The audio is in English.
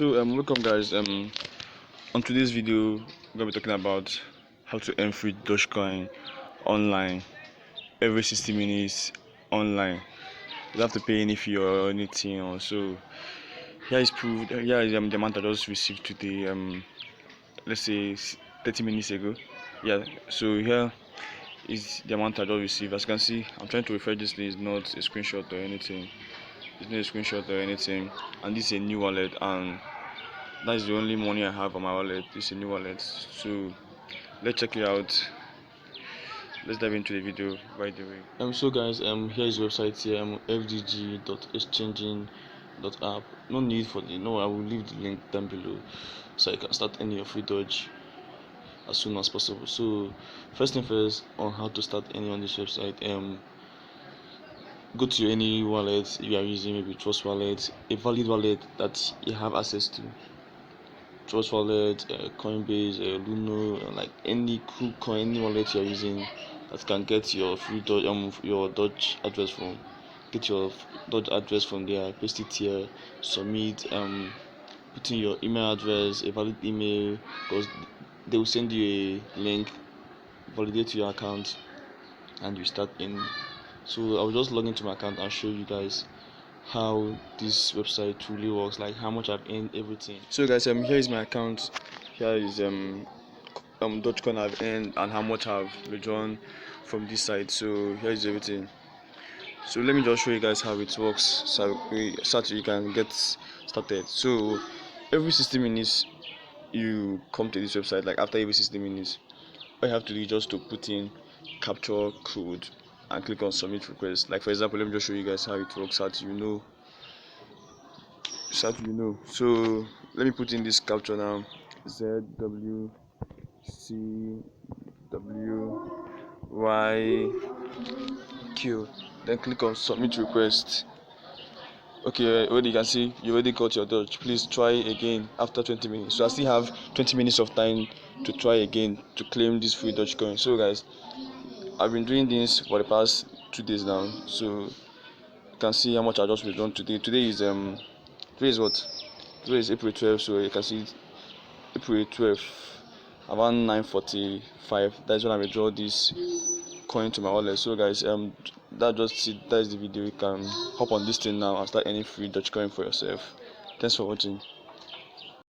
Welcome guys. On today's video, we're gonna be talking about how to earn free Dogecoin online every 60 minutes online. You don't have to pay any fee or anything. Also, here is proof. Here is the amount I just received today. Let's say 30 minutes ago. Yeah. So here is the amount I just received. As you can see, I'm trying to refer this thing. It's not a screenshot or anything. It's not a screenshot or anything. And this is a new wallet and that is the only money I have on my wallet. This is a new wallet, so let's check it out. Let's dive into the video right away. So guys, here is the website here, fdg.exchanging.app. No need for I will leave the link down below so you can start any of free Doge as soon as possible. So first thing first, on how to start any on this website, go to any wallet you are using, maybe Trust Wallet, a valid wallet that you have access to. Trust Wallet, Coinbase, Luno, like any cool coin, any wallet you're using that can get your free Doge, your Doge address from. Get your Doge address from there, paste it here, submit, put in your email address, a valid email, because they will send you a link, validate your account, and you start in. So I will just log into my account and show you guys how this website truly works, like how much I've earned, everything. So guys, here is my account. Here is Dogecoin I've earned and how much I've withdrawn from this site. So here is everything. So let me just show you guys how it works so you can get started. So every 60 minutes you come to this website. Like after every 60 minutes, all you have to do is just to put in capture code and click on submit request. Like for example, let me just show you guys how it works, so let me put in this capture now, ZWCWYQ, then click on submit request. Okay, already you can see you already got your Doge. Please try again after 20 minutes. So I still have 20 minutes of time to try again to claim this free Dogecoin. So guys, I've been doing this for the past 2 days now, so you can see how much I just withdrawn today. Today is what? Today is April 12th, so you can see April 12th around 9:45. That's when I withdraw this coin to my wallet. So guys, that is the video. You can hop on this thing now and start any free Dogecoin for yourself. Thanks for watching.